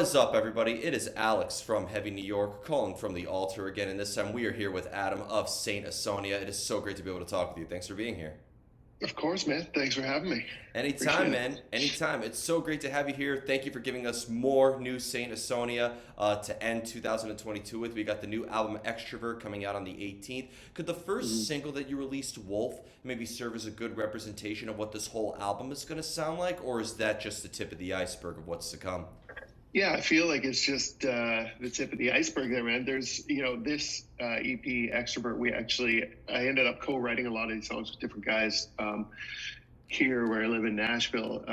is up, everybody? It is Alex from Heavy New York calling from the altar again, and this time we are here with Adam of Saint Asonia. It is so great to be able to talk with you. Thanks for being here. Of course, man. Thanks for having me. Anytime, Appreciate it. man. Anytime. It's so great to have you here. Thank you for giving us more new Saint Asonia to end 2022 with. We got the new album Extrovert coming out on the 18th. Could the first Mhm. single that you released, Wolf, maybe serve as a good representation of what this whole album is going to sound like, or is that just the tip of the iceberg of what's to come? Yeah, I feel like it's just the tip of the iceberg there, man. This EP, Extrovert, I ended up co-writing a lot of these songs with different guys here where I live in Nashville.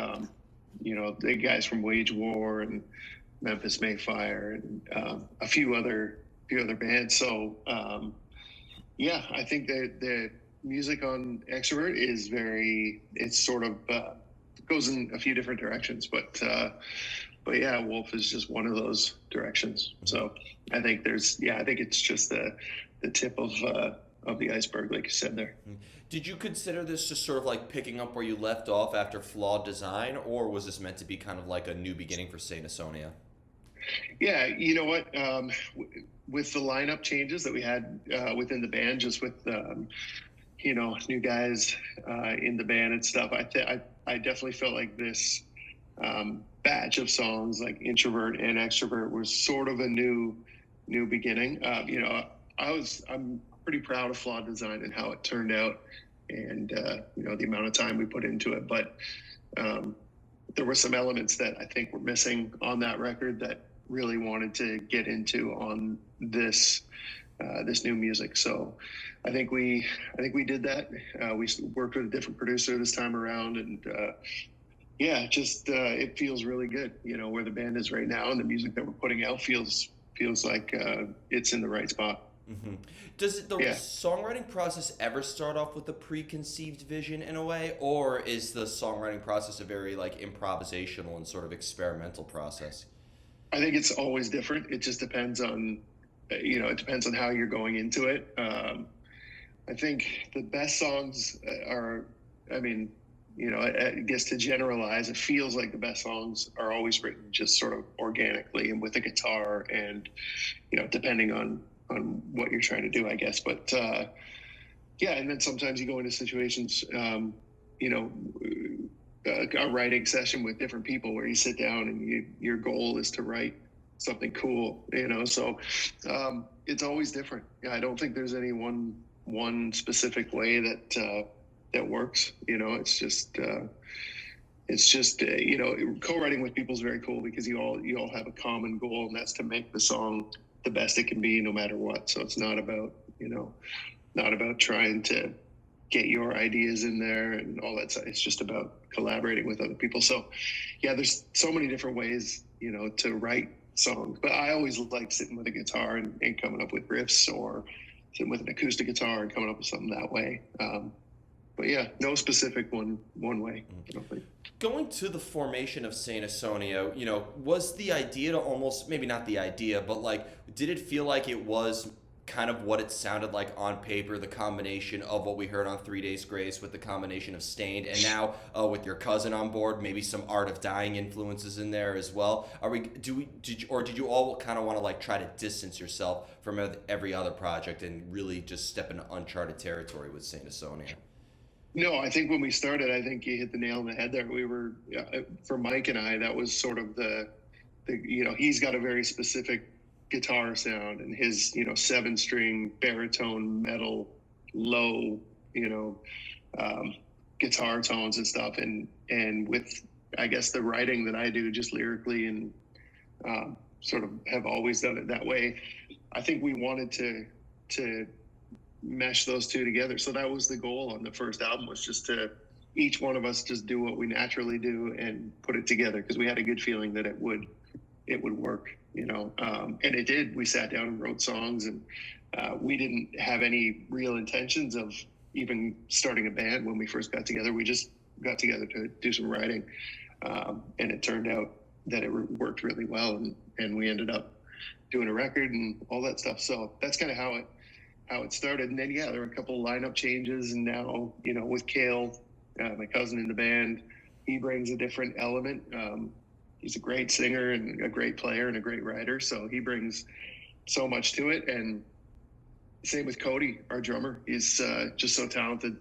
The guys from Wage War and Memphis Mayfire and a few other bands. So, I think that the music on Extrovert is it's sort of goes in a few different directions, but yeah, Wolf is just one of those directions. So I think it's just the tip of the iceberg, like you said there. Did you consider this just sort of like picking up where you left off after Flawed Design, or was this meant to be kind of like a new beginning for Saint Asonia? Yeah, you know what? With the lineup changes that we had within the band, just with new guys in the band and stuff, I definitely felt like this batch of songs, like Introvert and Extrovert, was sort of a new beginning. I'm pretty proud of Flawed Design and how it turned out, and the amount of time we put into it. But there were some elements that I think were missing on that record that really wanted to get into on this new music. So I think we did that. We worked with a different producer this time around, and it feels really good. Where the band is right now and the music that we're putting out feels like it's in the right spot. hmm Does the Yeah. songwriting process ever start off with a preconceived vision in a way, or is the songwriting process a very like improvisational and sort of experimental process? I think it's always different. It just depends on, it depends on how you're going into it. I think the best songs are, I mean, I guess to generalize, it feels like the best songs are always written just sort of organically and with a guitar and, depending on what you're trying to do, I guess. But and then sometimes you go into situations, you know, a writing session with different people where you sit down and your goal is to write something cool, so it's always different. I don't think there's any one specific way that works. Co-writing with people is very cool because you all have a common goal, and that's to make the song the best it can be no matter what. So it's not about trying to get your ideas in there and all that stuff. It's just about collaborating with other people. So there's so many different ways, to write songs, but I always like sitting with a guitar and coming up with riffs, or sitting with an acoustic guitar and coming up with something that way. But no specific one way. I don't think. Going to the formation of Saint Asonia, was the idea to almost, maybe not the idea, but like, did it feel like it was kind of what it sounded like on paper, the combination of what we heard on 3 Days Grace with the combination of Stained, and now with your cousin on board, maybe some Art of Dying influences in there as well? Did you all kind of want to like try to distance yourself from every other project and really just step into uncharted territory with Saint Asonia? No, I think when we started, I think you hit the nail on the head there. We were, for Mike and I, that was sort of he's got a very specific guitar sound, and his, 7-string baritone metal, low, guitar tones and stuff. And with, I guess, the writing that I do just lyrically and sort of have always done it that way, I think we wanted to mesh those two together. So that was the goal on the first album, was just to each one of us just do what we naturally do and put it together, because we had a good feeling that it would work, and it did. We sat down and wrote songs, and we didn't have any real intentions of even starting a band when we first got together. We just got together to do some writing, and it turned out that it worked really well, and we ended up doing a record and all that stuff. So that's kind of how it started. And then there were a couple of lineup changes, and now with Kale, my cousin in the band, he brings a different element. he's a great singer and a great player and a great writer. So he brings so much to it. And same with Cody, our drummer. He's just so talented.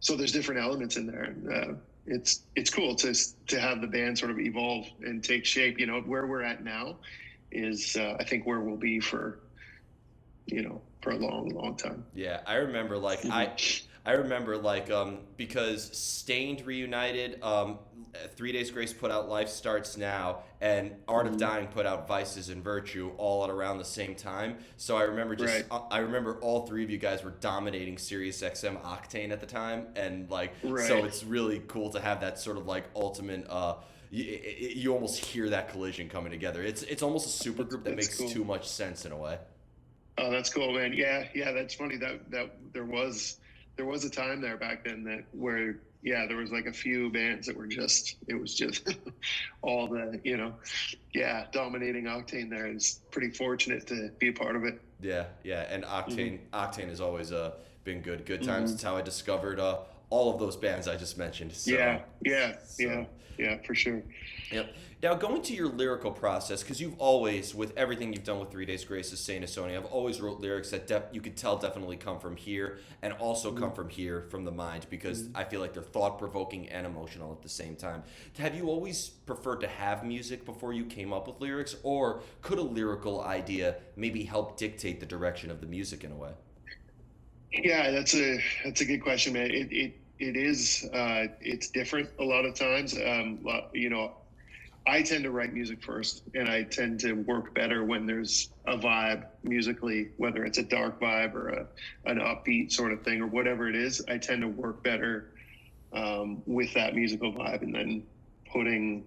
So there's different elements in there. And, it's cool to have the band sort of evolve and take shape. You know, where we're at now is I think where we'll be for, you know, for a long time. Yeah, I remember like I remember like because Stained reunited, 3 Days Grace put out Life Starts Now, and Art of Dying put out Vices and Virtue all at around the same time. So I remember Right. I remember all three of you guys were dominating Sirius XM Octane at the time, and like so Right. it's really cool to have that sort of like ultimate. You almost hear that collision coming together. It's almost a super group that That's makes cool. too much sense in a way. Oh, that's cool, man. Yeah, that's funny that there was a time there back then that where there was like a few bands that were just it was just all the, you know, dominating Octane there. It's pretty fortunate to be a part of it. Yeah, yeah, and Octane has always been good times. Hmm. It's how I discovered all of those bands I just mentioned. Yeah, So yeah, for sure. yep. Now going to your lyrical process, because you've always, with everything you've done with 3 Days Grace's Saint Asonia, I've always wrote lyrics that you could tell definitely come from here, and also come from here, from the mind, because I feel like they're thought provoking and emotional at the same time. Have you always preferred to have music before you came up with lyrics, or could a lyrical idea maybe help dictate the direction of the music in a way? Yeah, that's a good question, man. It is it's different a lot of times. You know, I tend to write music first, and I tend to work better when there's a vibe musically, whether it's a dark vibe or an upbeat sort of thing or whatever it is. I tend to work better with that musical vibe, and then putting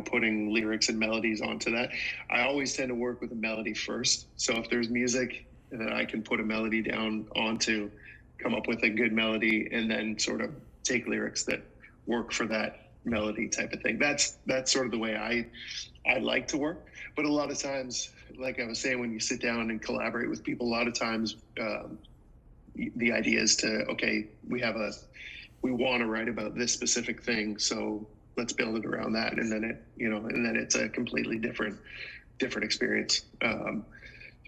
putting lyrics and melodies onto that. I always tend to work with a melody first. So if there's music that I can put a melody down onto, come up with a good melody, and then sort of take lyrics that work for that melody type of thing. That's sort of the way I like to work. But a lot of times, like I was saying, when you sit down and collaborate with people, a lot of times the idea is to, okay, we want to write about this specific thing, so let's build it around that, and then it's a completely different experience.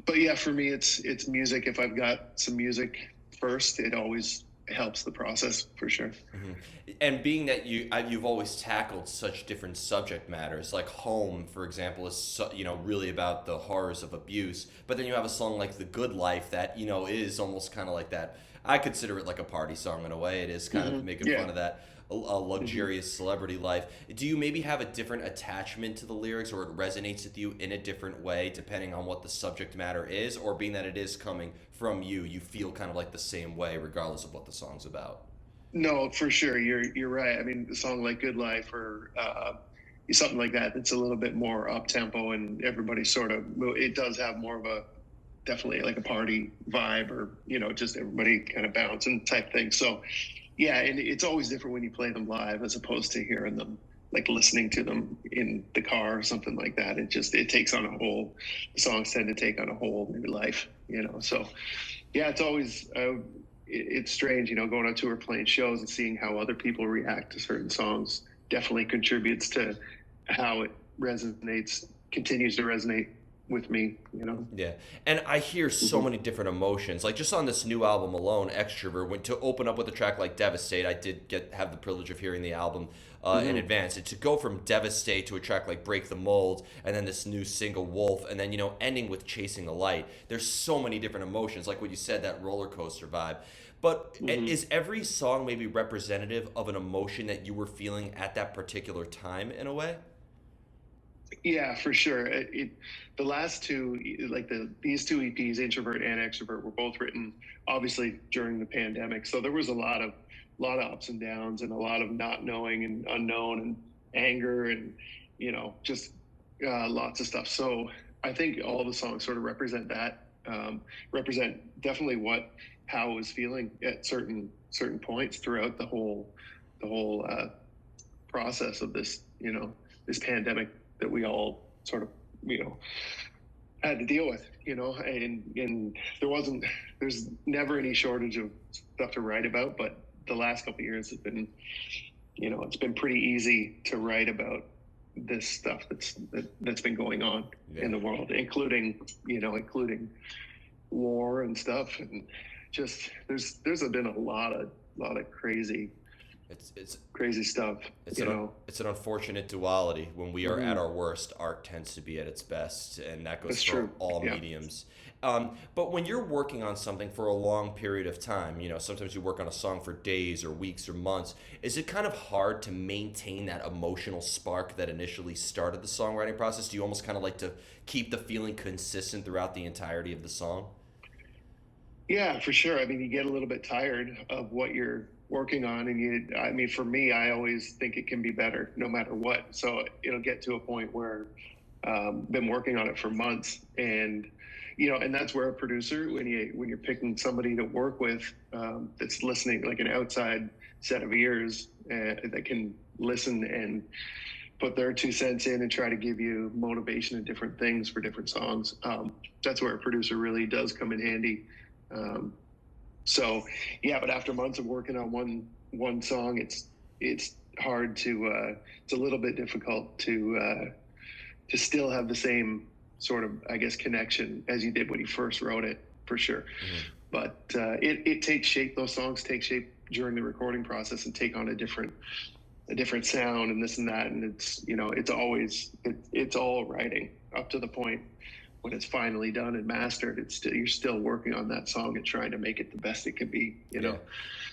But yeah, for me, it's music. If I've got some music first, it always helps the process for sure. Hmm. And being that you've always tackled such different subject matters, like Home, for example, is really about the horrors of abuse. But then you have a song like The Good Life that is almost kind of like that. I consider it like a party song in a way. It is kind of making Yeah. fun of that a luxurious celebrity life. Do you maybe have a different attachment to the lyrics, or it resonates with you in a different way depending on what the subject matter is, or being that it is coming from you, you feel kind of like the same way regardless of what the song's about? No, for sure. You're right. I mean, a song like Good Life or something like that, it's a little bit more up tempo, and everybody sort of, it does have more of a, definitely like a party vibe, or, just everybody kind of bouncing type thing. So yeah, and it's always different when you play them live as opposed to hearing them, like listening to them in the car or something like that. It takes on a whole, the songs tend to take on a whole new life, So yeah, it's always, it's strange, going on tour, playing shows, and seeing how other people react to certain songs definitely contributes to how it continues to resonate with me. Yeah, and I hear so many different emotions. Like just on this new album alone, Extrovert, went to open up with a track like Devastate. I did have the privilege of hearing the album in advance. And to go from Devastate to a track like Break the Mold, and then this new single Wolf, and then ending with Chasing the Light. There's so many different emotions, like what you said, that roller coaster vibe. But is every song maybe representative of an emotion that you were feeling at that particular time in a way? Yeah, for sure. The last two, like these two EPs, Introvert and Extrovert, were both written obviously during the pandemic. So there was a lot of ups and downs, and a lot of not knowing and unknown, and anger, and just lots of stuff. So I think all the songs sort of represent that, represent definitely how I was feeling at certain points throughout the whole process of this pandemic that we all sort of had to deal with, and there's never any shortage of stuff to write about. But the last couple of years have been, it's been pretty easy to write about this stuff that's been going on Yeah. in the world, including war and stuff, and just there's been a lot of crazy stuff. It's an unfortunate duality. When we are at Mhm. our worst, art tends to be at its best, and that goes That's for true. all Yeah. mediums. But when you're working on something for a long period of time, sometimes you work on a song for days or weeks or months. Is it kind of hard to maintain that emotional spark that initially started the songwriting process? Do you almost kind of like to keep the feeling consistent throughout the entirety of the song? Yeah, for sure. I mean, you get a little bit tired of what you're working on, and I mean, for me, I always think it can be better no matter what. So it'll get to a point where been working on it for months, and and that's where a producer, when you're picking somebody to work with, that's listening, like an outside set of ears that can listen and put their 2 cents in and try to give you motivation and different things for different songs. That's where a producer really does come in handy. Um, so yeah, but after months of working on one song, it's hard to it's a little bit difficult to still have the same sort of, I guess, connection as you did when you first wrote it, for sure. Mm-hmm. But it takes shape. Those songs take shape during the recording process and take on a different sound and this and that. And it's all writing up to the point when it's finally done and mastered. You're still working on that song and trying to make it the best it can be. Yeah.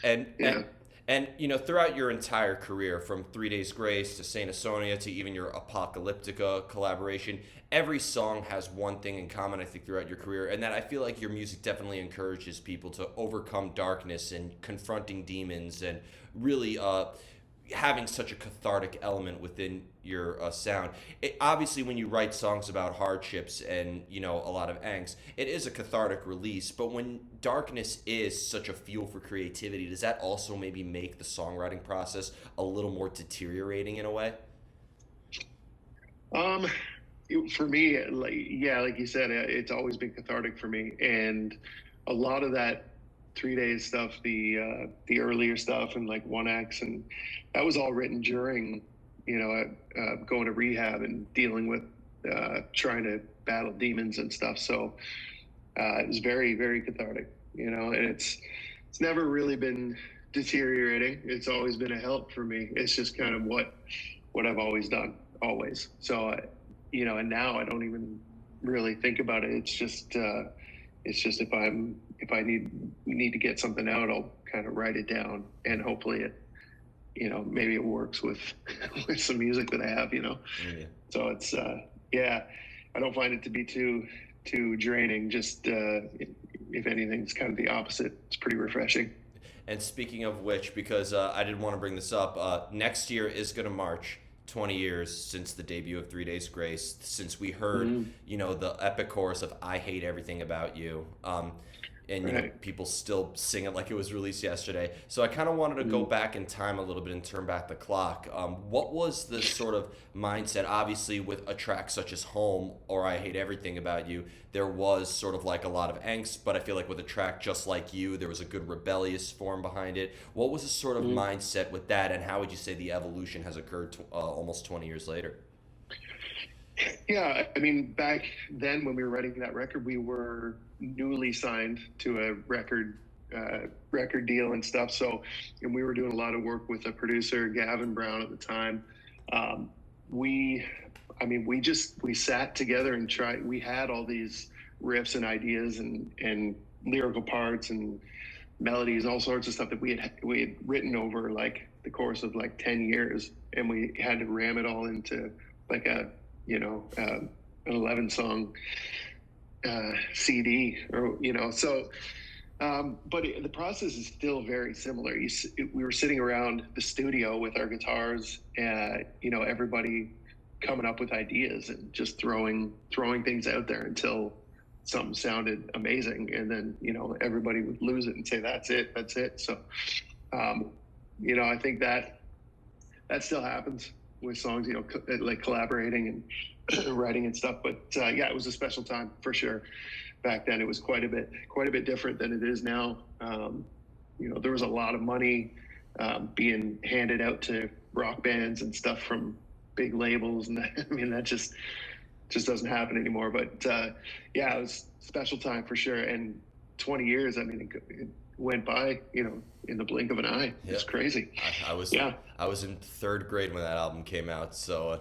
And Yeah. throughout your entire career, from 3 Days Grace to Saint Asonia to even your Apocalyptica collaboration, every song has one thing in common, I think, throughout your career, and that I feel like your music definitely encourages people to overcome darkness and confronting demons and really having such a cathartic element within your sound. Obviously, when you write songs about hardships and a lot of angst, it is a cathartic release. But when darkness is such a fuel for creativity, does that also maybe make the songwriting process a little more deteriorating in a way? Um, for me, like you said, it's always been cathartic for me, and a lot of that 3 days stuff, the earlier stuff, and like 1X, and that was all written during, going to rehab and dealing with trying to battle demons and stuff. So it was very, very cathartic, and it's never really been deteriorating. It's always been a help for me. It's just kind of what I've always done, always. So and now I don't even really think about it. It's just if I need to get something out, I'll kind of write it down, and hopefully maybe it works with with some music that I have. Yeah. So it's yeah, I don't find it to be too draining. Just if anything, it's kind of the opposite. It's pretty refreshing. And speaking of which, because I did want to bring this up, next year is going to march 20 years since the debut of 3 Days Grace, since we heard, the epic chorus of I Hate Everything About You. And Right. people still sing it like it was released yesterday. So I kind of wanted to go back in time a little bit and turn back the clock. What was the sort of mindset? Obviously, with a track such as Home or I Hate Everything About You, there was sort of like a lot of angst. But I feel like with a track just like You, there was a good rebellious form behind it. What was the sort of mindset with that, and how would you say the evolution has occurred almost 20 years later? Yeah, I mean, back then when we were writing that record, we were newly signed to a record deal and stuff. So, and we were doing a lot of work with a producer, Gavin Brown, at the time. Um, we, I mean, we sat together and tried. We had all these riffs and ideas and lyrical parts and melodies, all sorts of stuff that we had written over like the course of like 10 years, and we had to ram it all into like an 11 song CD, or so. But the process is still very similar. We were sitting around the studio with our guitars, everybody coming up with ideas and just throwing things out there until something sounded amazing, and then everybody would lose it and say that's it. So um, I think that still happens with songs, like collaborating and writing and stuff. But yeah, it was a special time for sure. Back then, it was quite a bit different than it is now. There was a lot of money being handed out to rock bands and stuff from big labels, and that, I mean, that just doesn't happen anymore. But yeah, it was a special time for sure. And 20 years, I mean, it went by, in the blink of an eye. Yeah. It's crazy. I was Yeah. I was in third grade when that album came out, so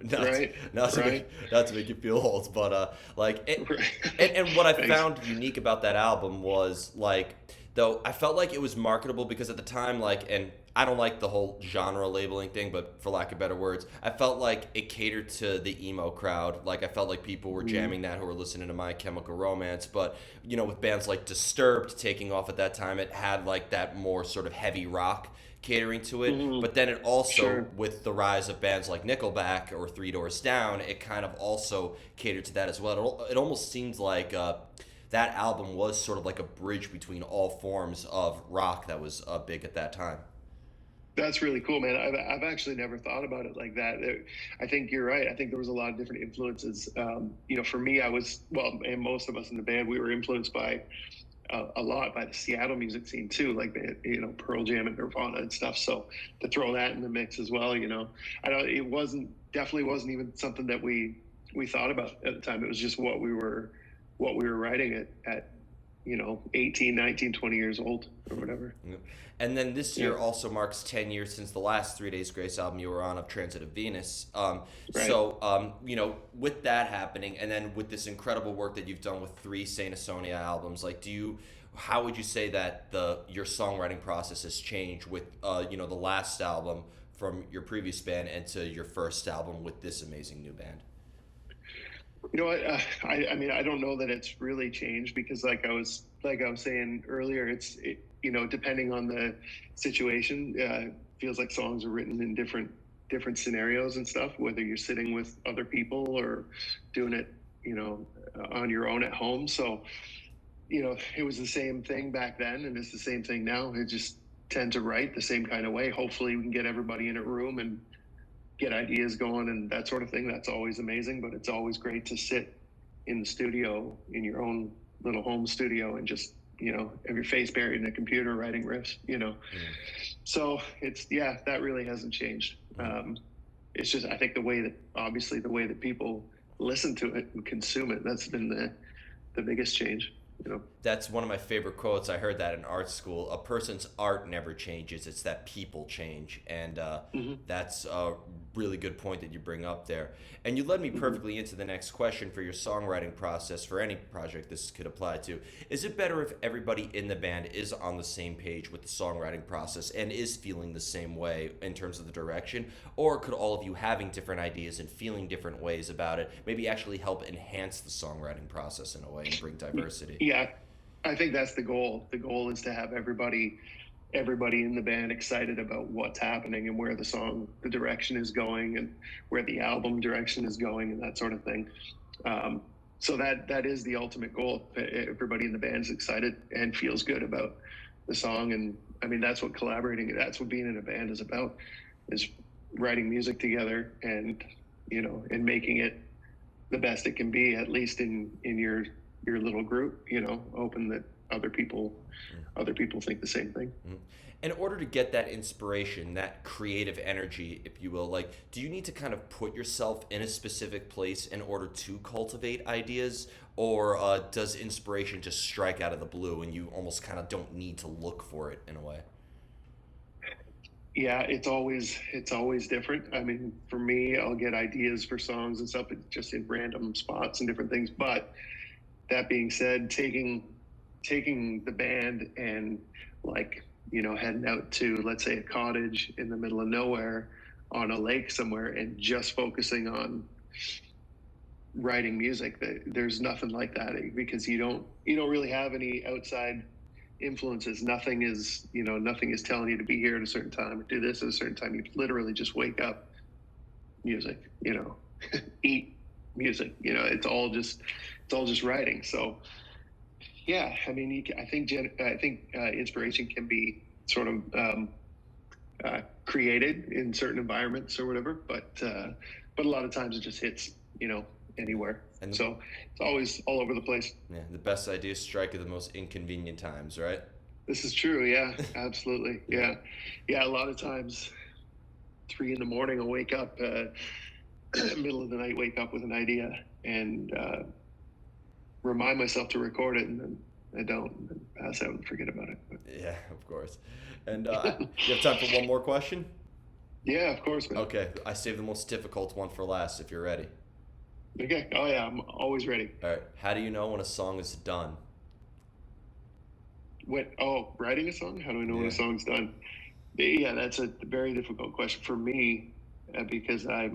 not Right. not to Right. make you feel old, but like Right. and what I Thanks. found unique about that album was like, though I felt like it was marketable because at the time, like, and I don't like the whole genre labeling thing, but for lack of better words, I felt like it catered to the emo crowd. Like I felt like people were Mm, jamming that who were listening to My Chemical Romance, but with bands like Disturbed taking off at that time, it had like that more sort of heavy rock catering to it. mm, But then it also, sure. with the rise of bands like Nickelback or Three Doors Down, it kind of also catered to that as well. It almost seems like that album was sort of like a bridge between all forms of rock that was big at that time. That's really cool, man. I've actually never thought about it like that. I think you're right. I think there was a lot of different influences. For me, I was, well, and most of us in the band, we were influenced by a lot by the Seattle music scene too, like Pearl Jam and Nirvana and stuff. So to throw that in the mix as well, I don't. It definitely wasn't even something that we thought about at the time. It was just what we were writing at 18, 19, 20 years old or whatever. Yeah. And then this Yeah. year also marks 10 years since the last 3 Days Grace album you were on, of Transit of Venus. Right. So, with that happening, and then with this incredible work that you've done with 3 Saint Asonia albums, like, how would you say that your songwriting process has changed with, the last album from your previous band and to your first album with this amazing new band? You know what? I mean, I don't know that it's really changed because, like I was saying earlier, depending on the situation, feels like songs are written in different scenarios and stuff. Whether you're sitting with other people or doing it, on your own at home. So, it was the same thing back then, and it's the same thing now. I just tend to write the same kind of way. Hopefully, we can get everybody in a room and get ideas going and that sort of thing. That's always amazing, but it's always great to sit in the studio, in your own little home studio, and just have your face buried in a computer writing riffs. So that really hasn't changed. It's just, I think, obviously the way that people listen to it and consume it, that's been the biggest change. That's one of my favorite quotes. I heard that in art school. A person's art never changes, it's that people change. And Mm-hmm. that's a really good point that you bring up there. And you led me perfectly into the next question for your songwriting process for any project this could apply to. Is it better if everybody in the band is on the same page with the songwriting process and is feeling the same way in terms of the direction? Or could all of you having different ideas and feeling different ways about it maybe actually help enhance the songwriting process in a way and bring diversity? Yeah, I think that's the goal. The goal is to have everybody in the band excited about what's happening and where the direction is going, and where the album direction is going, and that sort of thing. So that is the ultimate goal. Everybody in the band is excited and feels good about the song. And I mean, that's what being in a band is about, is writing music together and, and making it the best it can be, at least in your little group, hoping that other people think the same thing. In order to get that inspiration, that creative energy, if you will, like, do you need to kind of put yourself in a specific place in order to cultivate ideas? Or does inspiration just strike out of the blue and you almost kind of don't need to look for it in a way? Yeah, it's always different. I mean, for me, I'll get ideas for songs and stuff just in random spots and different things. But that being said, taking the band and, like, heading out to, let's say, a cottage in the middle of nowhere on a lake somewhere and just focusing on writing music, there's nothing like that, because you don't really have any outside influences. Nothing is telling you to be here at a certain time or do this at a certain time. You literally just wake up, music, eat music, it's all just writing. So yeah, I mean, I think inspiration can be sort of created in certain environments or whatever, but a lot of times it just hits, anywhere. And So it's always all over the place. yeah, the best ideas strike at the most inconvenient times, right? This is true. Yeah, absolutely. Yeah. A lot of times 3 in the morning, I'll wake up, middle of the night, wake up with an idea and remind myself to record it, and then I don't, and then pass out and forget about it. But, Yeah, of course. And you have time for one more question? yeah, of course, man. Okay, I saved the most difficult one for last if you're ready. Okay. Oh yeah, I'm always ready. All right, how do you know when a song is done? What? Oh, writing a song? How do I know when Yeah. a song's done? Yeah, that's a very difficult question for me because I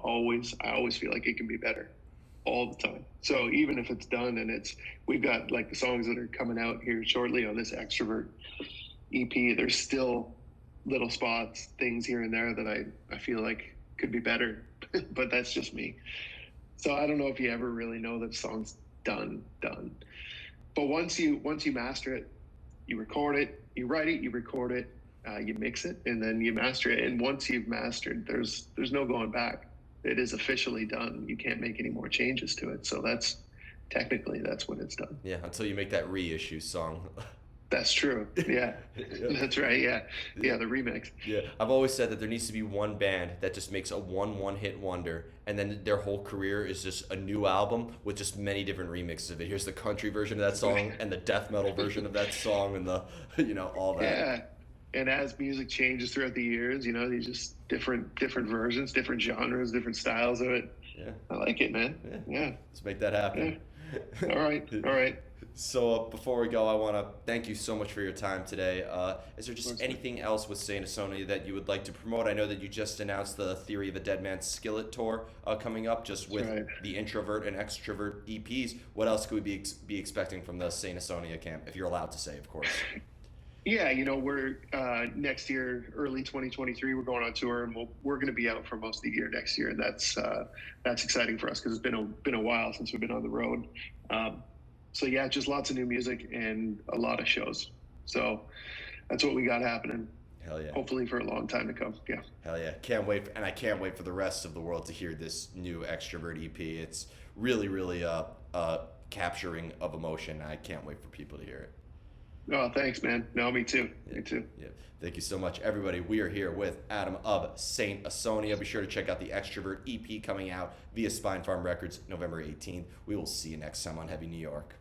always feel like it can be better all the time. So even if it's done and we've got like the songs that are coming out here shortly on this Extrovert EP, there's still little spots, things here and there that I feel like could be better, but that's just me. So I don't know if you ever really know that song's done. But once you master it, you record it, you write it, you record it, you mix it, and then you master it. And once you've mastered, there's no going back. It is officially done. You can't make any more changes to it. So that's when it's done. Yeah, until you make that reissue song. That's true. Yeah, Yeah. that's right. Yeah, the remix. Yeah, I've always said that there needs to be one band that just makes a one-hit wonder, and then their whole career is just a new album with just many different remixes of it. Here's the country version of that song, and the death metal version of that song, and the all that. Yeah, and as music changes throughout the years, these just different versions, different genres, different styles of it. Yeah, I like it, man. Yeah. let's make that happen. Yeah. All right. So before we go, I want to thank you so much for your time today. Is there just anything else with Saint Asonia that you would like to promote? I know that you just announced the Theory of a Dead Man's Skillet tour coming up, just with the Introvert and Extrovert EPs. What else could we be expecting from the Saint Asonia camp, if you're allowed to say, of course? Yeah, we're next year, early 2023, we're going on tour, and we're going to be out for most of the year next year, and that's exciting for us because it's been a while since we've been on the road. So yeah, just lots of new music and a lot of shows. So that's what we got happening. Hell yeah. Hopefully for a long time to come. Yeah. Hell yeah. Can't wait. And I can't wait for the rest of the world to hear this new Extrovert EP. It's really, really capturing of emotion. I can't wait for people to hear it. Oh, thanks, man. No, me too. Yeah. Me too. Yeah. Thank you so much, everybody. We are here with Adam of Saint Asonia. Be sure to check out the Extrovert EP coming out via Spine Farm Records November 18th. We will see you next time on Heavy New York.